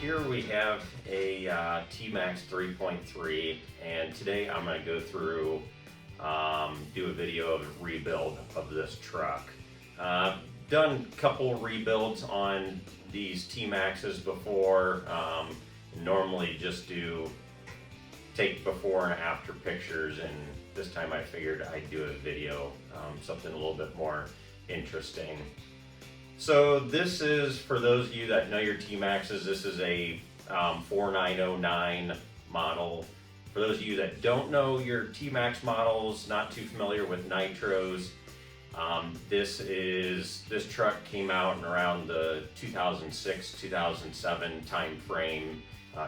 Here we have a T-Maxx 3.3, and today I'm going to go through, do a video of a rebuild of this truck. Done a couple rebuilds on these T-Maxxes before. Normally just take before and after pictures, and this time I figured I'd do a video, something a little bit more interesting. So this is, for those of you that know your T-Maxxes, this is a 4909 model. For those of you that don't know your T-Maxx models, not too familiar with nitros, this truck came out in around the 2006-2007 time frame.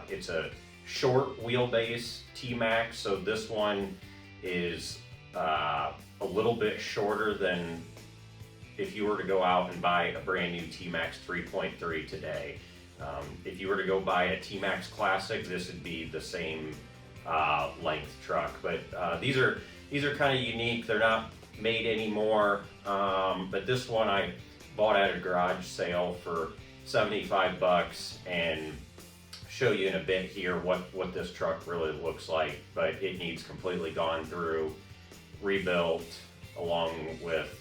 It's a short wheelbase T-Maxx, so this one is a little bit shorter than if you were to go out and buy a brand new T-Maxx 3.3 today. If you were to go buy a T-Maxx Classic, this would be the same length truck. But these are kind of unique. They're not made anymore. But this one I bought at a garage sale for 75 bucks, and show you in a bit here what this truck really looks like. But it needs completely gone through, rebuilt, along with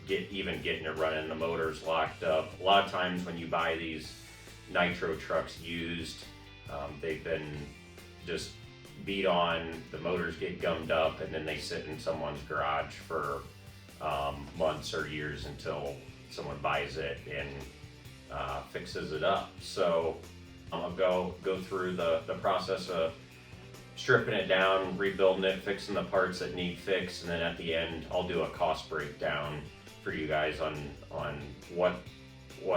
getting it running. The motor's locked up. A lot of times when you buy these nitro trucks used, they've been just beat on, the motors get gummed up, and then they sit in someone's garage for months or years until someone buys it and fixes it up. So I'll go through the process of stripping it down, rebuilding it, fixing the parts that need fixed, and then at the end I'll do a cost breakdown for you guys on what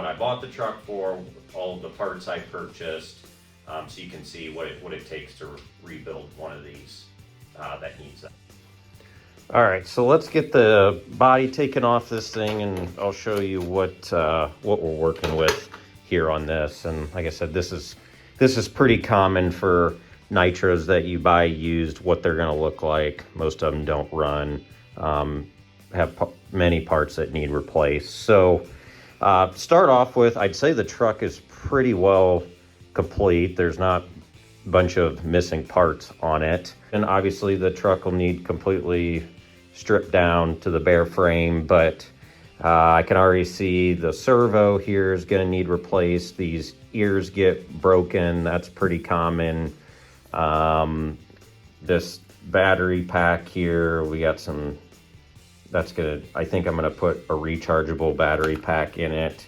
I bought the truck for, all of the parts I purchased, so you can see what it takes to rebuild one of these that needs that. All right, so let's get the body taken off this thing, and I'll show you what we're working with here on this. And like I said, this is pretty common for nitros that you buy used, what they're going to look like. Most of them don't run, have many parts that need replaced. So start off with, I'd say the truck is pretty well complete. There's not a bunch of missing parts on it. And obviously the truck will need completely stripped down to the bare frame, but I can already see the servo here is going to need replaced. These ears get broken. That's pretty common. This battery pack here, we got some, I think I'm gonna put a rechargeable battery pack in it.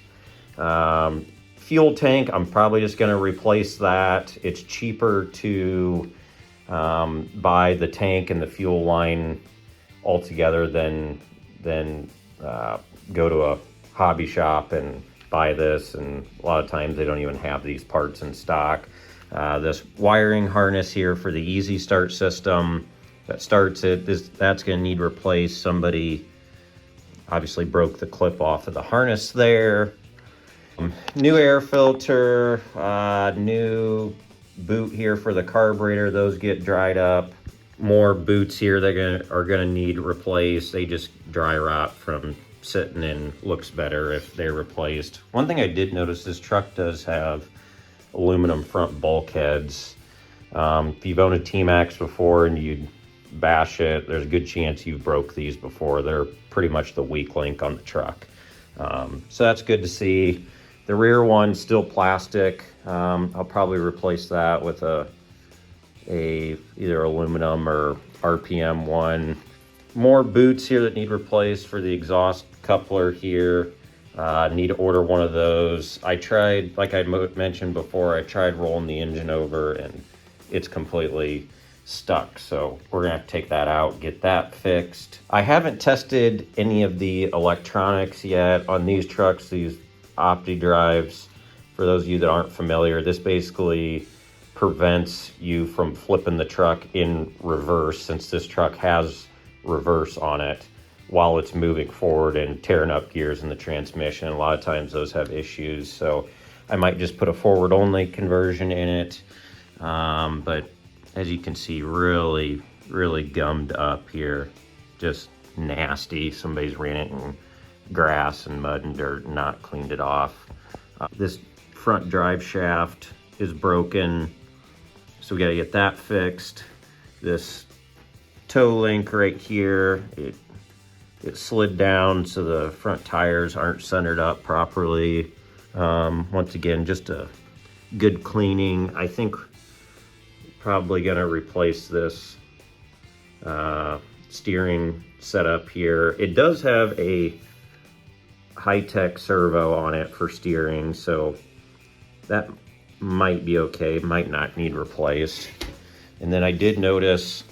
Fuel tank, I'm probably just gonna replace that. It's cheaper to buy the tank and the fuel line altogether than go to a hobby shop and buy this, and a lot of times they don't even have these parts in stock. This wiring harness here for the easy start system that starts it, that's going to need replaced. Somebody obviously broke the clip off of the harness there. New air filter, new boot here for the carburetor, those get dried up. More boots here that are going to need replaced. They just dry rot from sitting in. Looks better if they're replaced. One thing I did notice, this truck does have aluminum front bulkheads. If you've owned a T-Maxx before and you'd bash it, there's a good chance you've broke these before. They're pretty much the weak link on the truck. So that's good to see. The rear one's still plastic. I'll probably replace that with either aluminum or RPM one. More boots here that need replaced for the exhaust coupler here. Need to order one of those. I tried, like I mentioned before, I tried rolling the engine over and it's completely stuck. So we're gonna have to take that out, get that fixed. I haven't tested any of the electronics yet on these trucks, these Opti drives. For those of you that aren't familiar, this basically prevents you from flipping the truck in reverse, since this truck has reverse on it, while it's moving forward and tearing up gears in the transmission. A lot of times those have issues, so I might just put a forward only conversion in it. But as you can see, really gummed up here, just nasty. Somebody's ran it in grass and mud and dirt and not cleaned it off. This front drive shaft is broken, so we got to get that fixed. This toe link right here, it slid down, so the front tires aren't centered up properly. Once again, just a good cleaning. I think probably gonna replace this steering setup here. It does have a high-tech servo on it for steering, so that might be okay, might not need replaced. And then I did notice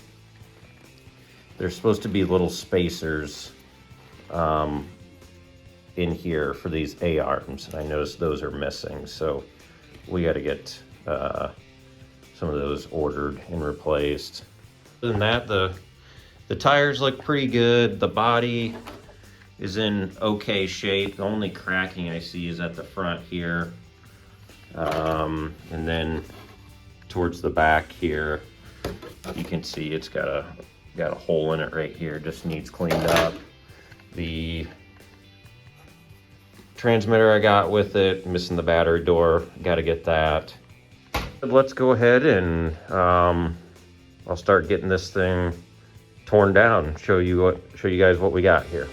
there's supposed to be little spacers in here for these A-arms, and I noticed those are missing, so we got to get some of those ordered and replaced. Other than that, the tires look pretty good. The body is in okay shape. The only cracking I see is at the front here, and then towards the back here, you can see it's got a hole in it right here. Just needs cleaned up. The transmitter I got with it, missing the battery door, got to get that. Let's go ahead and I'll start getting this thing torn down, show you guys what we got here.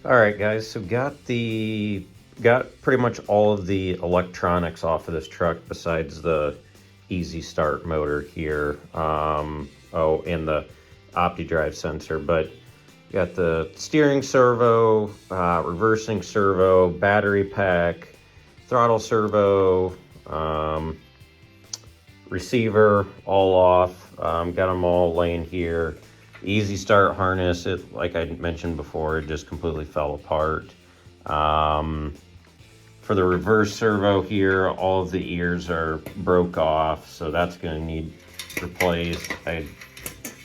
All right, guys, so got pretty much all of the electronics off of this truck besides the easy start motor here. And the OptiDrive sensor, but got the steering servo, reversing servo, battery pack, throttle servo, receiver all off. Got them all laying here. Easy start harness, it, like I mentioned before, it just completely fell apart. For the reverse servo here, all of the ears are broke off, so that's going to need replaced. I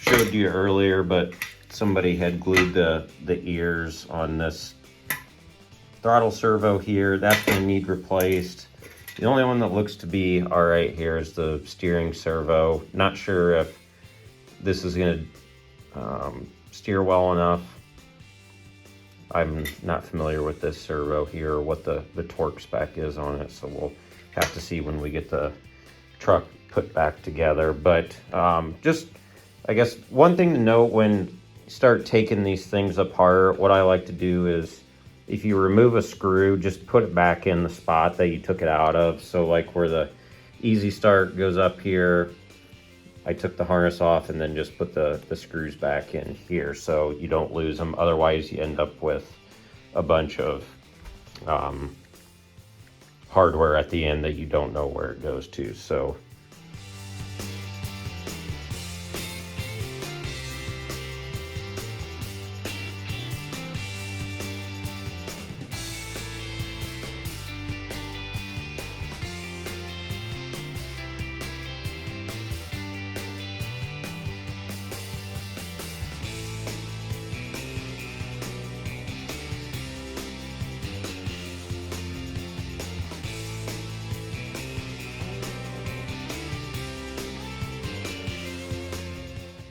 showed you earlier, but somebody had glued the ears on this throttle servo here. That's going to need replaced. The only one that looks to be all right here is the steering servo. Not sure if this is going to steer well enough. I'm not familiar with this servo here or what the torque spec is on it, so we'll have to see when we get the truck put back together. But just, I guess, one thing to note when you start taking these things apart, what I like to do is if you remove a screw, just put it back in the spot that you took it out of. So like where the easy start goes up here, I took the harness off and then just put the screws back in here so you don't lose them. Otherwise, you end up with a bunch of hardware at the end that you don't know where it goes to. So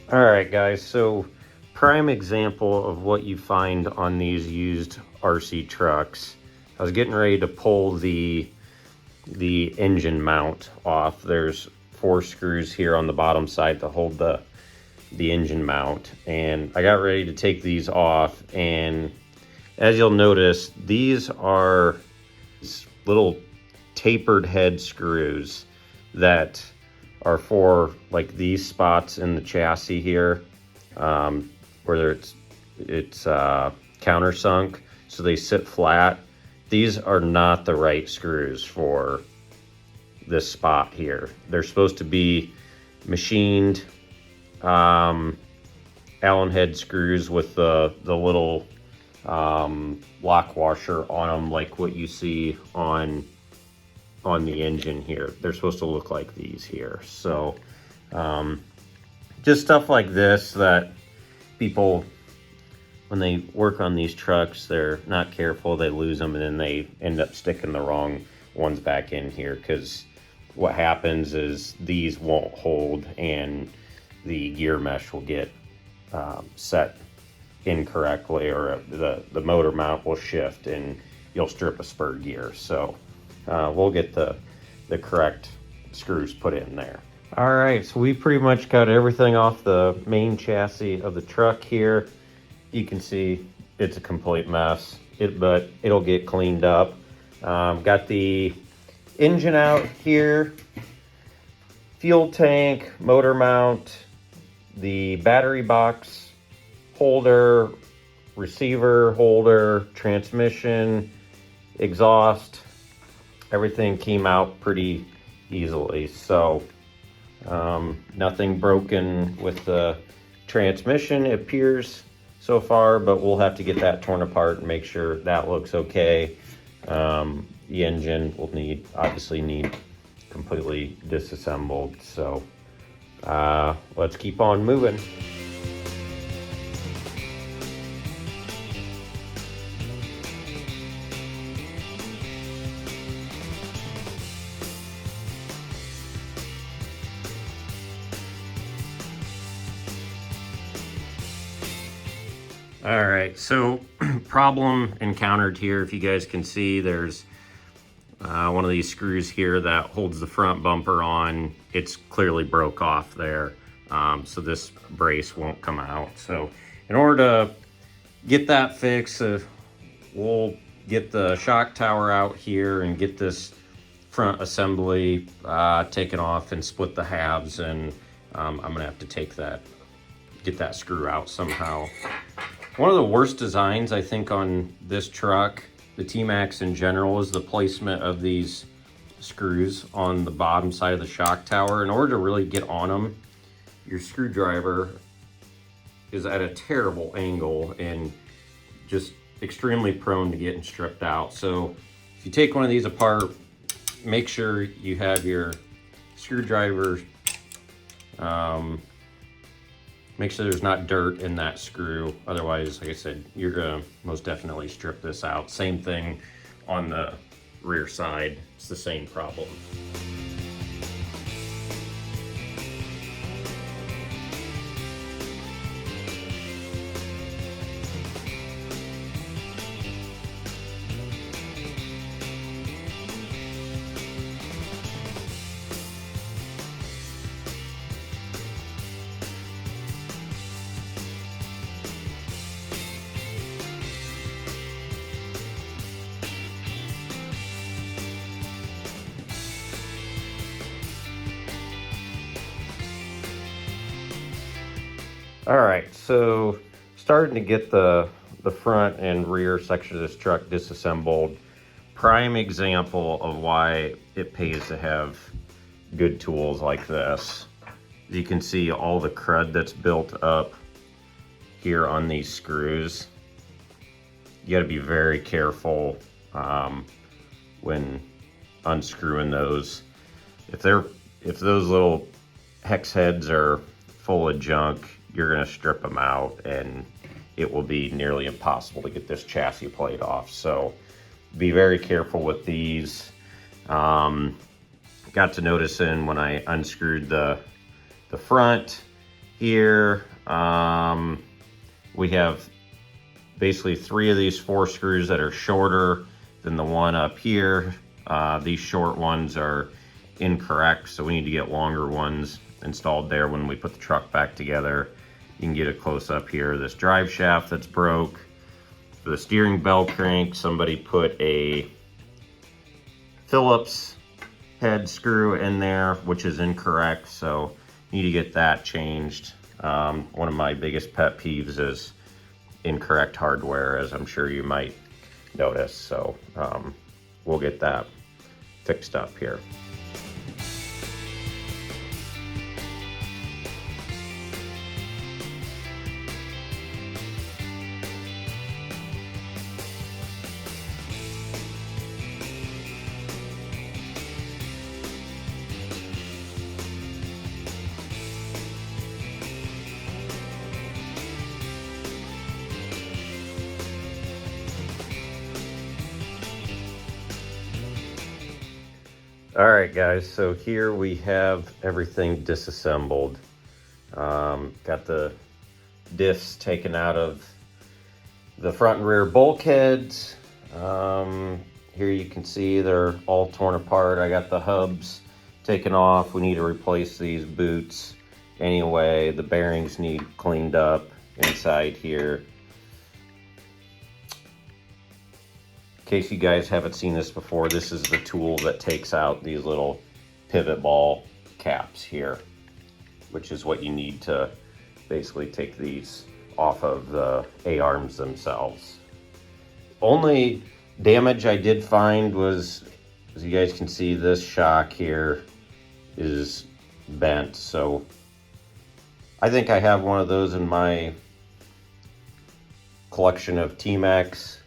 all right, guys, so prime example of what you find on these used RC trucks. I was getting ready to pull the engine mount off. There's 4 screws here on the bottom side to hold the engine mount, and I got ready to take these off, and as you'll notice, these are little tapered head screws that are for like these spots in the chassis here, where it's countersunk, so they sit flat. These are not the right screws for this spot here. They're supposed to be machined Allen head screws with the little lock washer on them, like what you see on the engine here. They're supposed to look like these here. So just stuff like this that people, when they work on these trucks, they're not careful, they lose them, and then they end up sticking the wrong ones back in here, because what happens is these won't hold and the gear mesh will get set incorrectly, or the motor mount will shift and you'll strip a spur gear. So we'll get the correct screws put in there. All right, so we pretty much got everything off the main chassis of the truck here. You can see it's a complete mess, but it'll get cleaned up. Got the engine out here, fuel tank, motor mount, the battery box holder, receiver holder, transmission, exhaust. Everything came out pretty easily. So nothing broken with the transmission, it appears so far, but we'll have to get that torn apart and make sure that looks okay. The engine will obviously need completely disassembled. So let's keep on moving. All right, so problem encountered here. If you guys can see, there's one of these screws here that holds the front bumper on. It's clearly broke off there, so this brace won't come out. So in order to get that fixed, we'll get the shock tower out here and get this front assembly taken off and split the halves, and I'm gonna have to get that screw out somehow. One of the worst designs, I think, on this truck, the T-Maxx in general, is the placement of these screws on the bottom side of the shock tower. In order to really get on them, your screwdriver is at a terrible angle and just extremely prone to getting stripped out. So if you take one of these apart, make sure you have your screwdriver, make sure there's not dirt in that screw. Otherwise, like I said, you're gonna most definitely strip this out. Same thing on the rear side. It's the same problem. All right, so starting to get the front and rear section of this truck disassembled. Prime example of why it pays to have good tools like this. You can see all the crud that's built up here on these screws. You gotta be very careful when unscrewing those. If those little hex heads are full of junk, you're gonna strip them out and it will be nearly impossible to get this chassis plate off. So be very careful with these. Got to noticing when I unscrewed the front here, we have basically 3 of these 4 screws that are shorter than the one up here. These short ones are incorrect, so we need to get longer ones installed there when we put the truck back together. You can get a close up here. This drive shaft that's broke. For the steering bell crank, somebody put a Phillips head screw in there, which is incorrect, so need to get that changed. One of my biggest pet peeves is incorrect hardware, as I'm sure you might notice, so we'll get that fixed up here. All right, guys, so here we have everything disassembled. Got the diffs taken out of the front and rear bulkheads. Here you can see they're all torn apart. I got the hubs taken off. We need to replace these boots anyway. The bearings need cleaned up inside here. In case you guys haven't seen this before, this is the tool that takes out these little pivot ball caps here, which is what you need to basically take these off of the A-arms themselves. Only damage I did find was, as you guys can see, this shock here is bent. So I think I have one of those in my collection of T-Maxx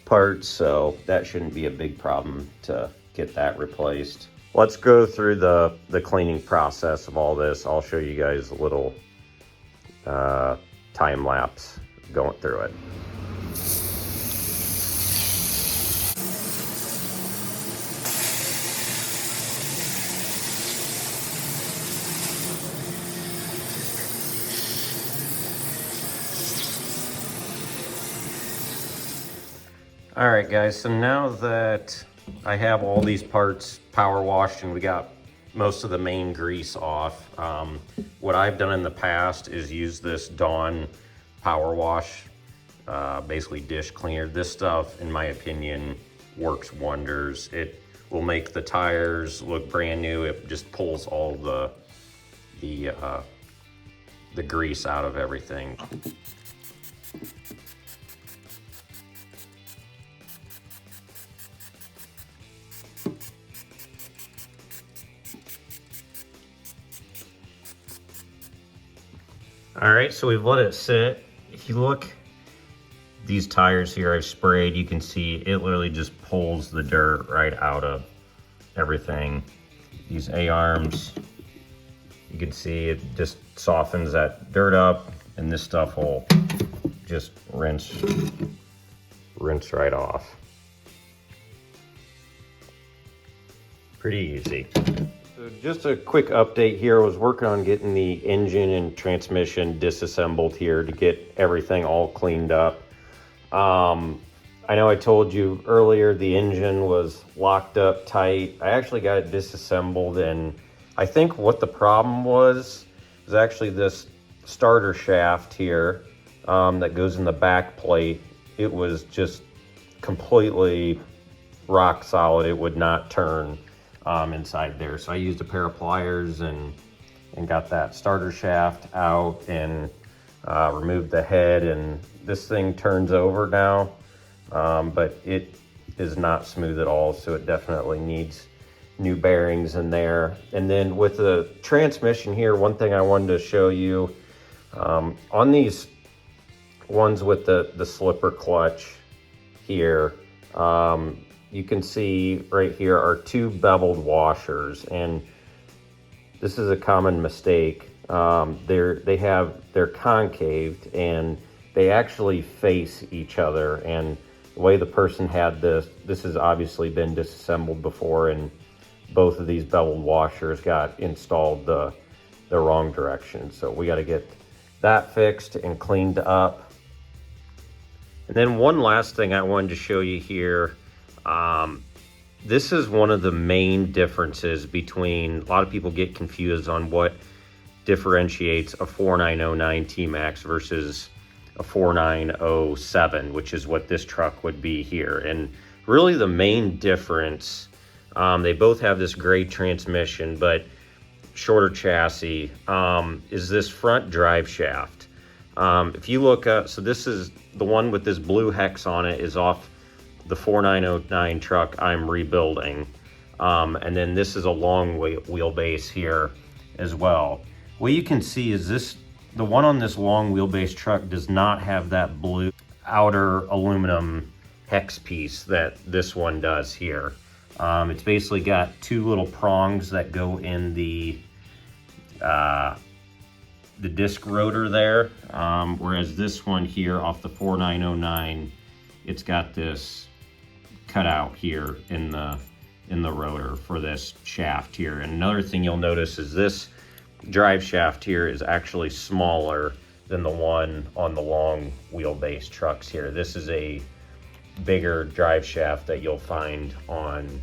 parts, so that shouldn't be a big problem to get that replaced. Let's go through the cleaning process of all this. I'll show you guys a little time lapse going through it. All right, guys, so now that I have all these parts power washed and we got most of the main grease off, what I've done in the past is use this Dawn power wash, basically dish cleaner. This stuff, in my opinion, works wonders. It will make the tires look brand new. It just pulls all the grease out of everything. All right, so we've let it sit. If you look, these tires here I've sprayed, you can see it literally just pulls the dirt right out of everything. These A-arms, you can see it just softens that dirt up, and this stuff will just rinse right off. Pretty easy. So just a quick update here. I was working on getting the engine and transmission disassembled here to get everything all cleaned up. I know I told you earlier the engine was locked up tight. I actually got it disassembled, and I think what the problem was actually this starter shaft here that goes in the back plate. It was just completely rock solid. It would not turn inside there. So I used a pair of pliers and got that starter shaft out and removed the head, and this thing turns over now, but it is not smooth at all, so it definitely needs new bearings in there. And then with the transmission here, one thing I wanted to show you, on these ones with the slipper clutch here, you can see right here are two beveled washers, and this is a common mistake. They're concaved and they actually face each other, and the way the person had this has obviously been disassembled before, and both of these beveled washers got installed the wrong direction. So we got to get that fixed and cleaned up. And then one last thing I wanted to show you here. This is one of the main differences between, a lot of people get confused on what differentiates a 4909 T-Maxx versus a 4907, which is what this truck would be here. And really the main difference They both have this gray transmission, but shorter chassis, is this front drive shaft. If you look up, so this is the one with this blue hex on it, is off the 4909 truck I'm rebuilding. And then this is a long wheelbase here as well. What you can see is this, the one on this long wheelbase truck does not have that blue outer aluminum hex piece that this one does here. It's basically got two little prongs that go in the disc rotor there, whereas this one here off the 4909, it's got this cutout here in the rotor for this shaft here. And another thing you'll notice is this drive shaft here is actually smaller than the one on the long wheelbase trucks here. This is a bigger drive shaft that you'll find on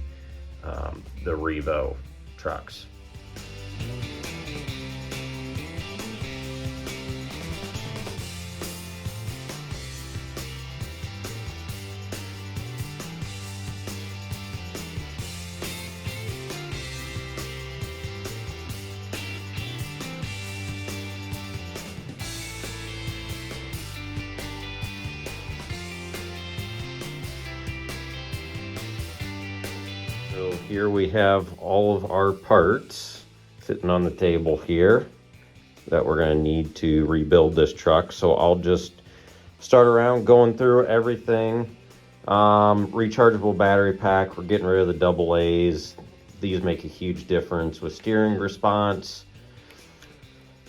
the Revo trucks. So here we have all of our parts sitting on the table here that we're going to need to rebuild this truck. So I'll just start around going through everything. Rechargeable battery pack, we're getting rid of the double A's. These make a huge difference with steering response.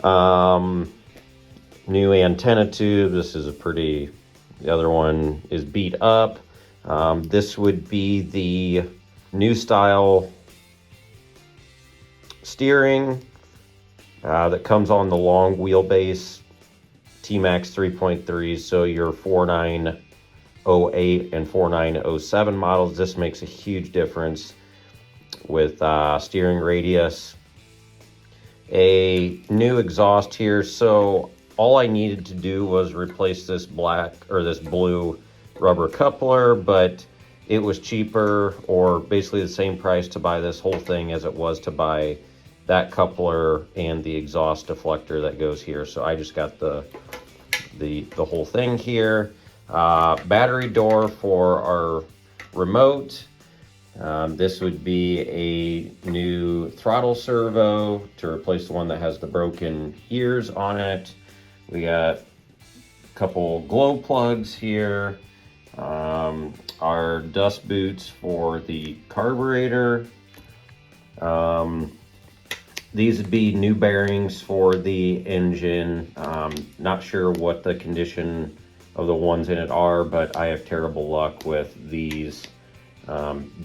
New antenna tube, this is the other one is beat up. This would be the new style steering that comes on the long wheelbase T-Maxx 3.3. So your 4908 and 4907 models, this makes a huge difference with steering radius. A new exhaust here. So all I needed to do was replace this blue rubber coupler, but it was cheaper, or basically the same price, to buy this whole thing as it was to buy that coupler and the exhaust deflector that goes here. So I just got the whole thing here. Battery door for our remote. This would be a new throttle servo to replace the one that has the broken ears on it. We got a couple glow plugs here. Our dust boots for the carburetor. These would be new bearings for the engine. Not sure what the condition of the ones in it are, but I have terrible luck with these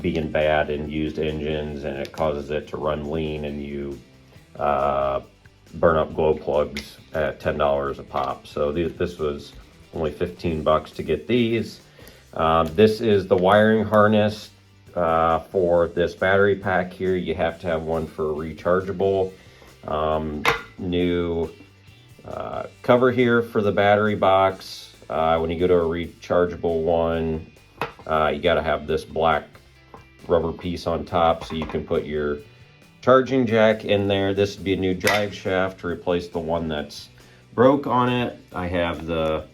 being bad in used engines, and it causes it to run lean, and you burn up glow plugs at $10 a pop. So this was only 15 bucks to get these. This is the wiring harness for this battery pack here. You have to have one for rechargeable. New cover here for the battery box. When you go to a rechargeable one, you got to have this black rubber piece on top so you can put your charging jack in there. This would be a new drive shaft to replace the one that's broke on it. I have the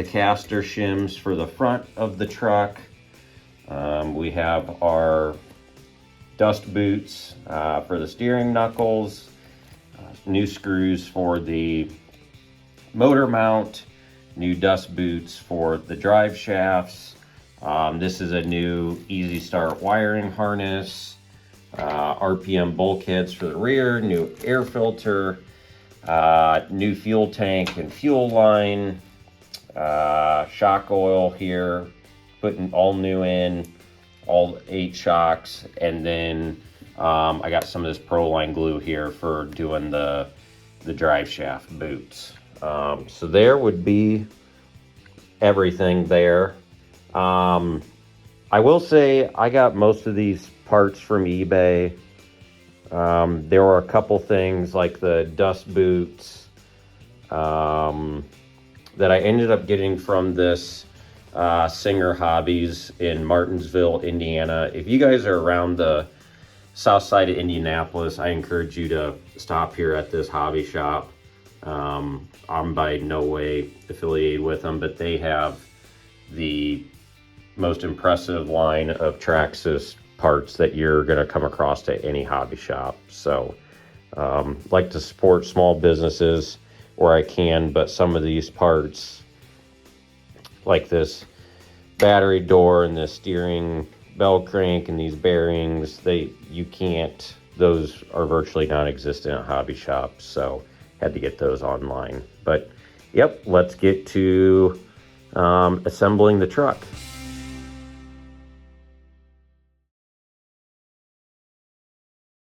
caster shims for the front of the truck. We have our dust boots for the steering knuckles, new screws for the motor mount, new dust boots for the drive shafts. This is a new easy start wiring harness, RPM bulkheads for the rear, new air filter, new fuel tank and fuel line, shock oil here, putting all new in, all 8 shocks, and then I got some of this Proline glue here for doing the drive shaft boots. So there would be everything there. I will say I got most of these parts from eBay. There were a couple things like the dust boots that I ended up getting from this Singer Hobbies in Martinsville, Indiana. If you guys are around the south side of Indianapolis, I encourage you to stop here at this hobby shop. I'm by no way affiliated with them, but they have the most impressive line of Traxxas parts that you're going to come across at any hobby shop. So like to support small businesses where I can, but some of these parts, like this battery door and the steering bell crank and these bearings, those are virtually non-existent at hobby shops, so had to get those online. But yep, let's get to assembling the truck.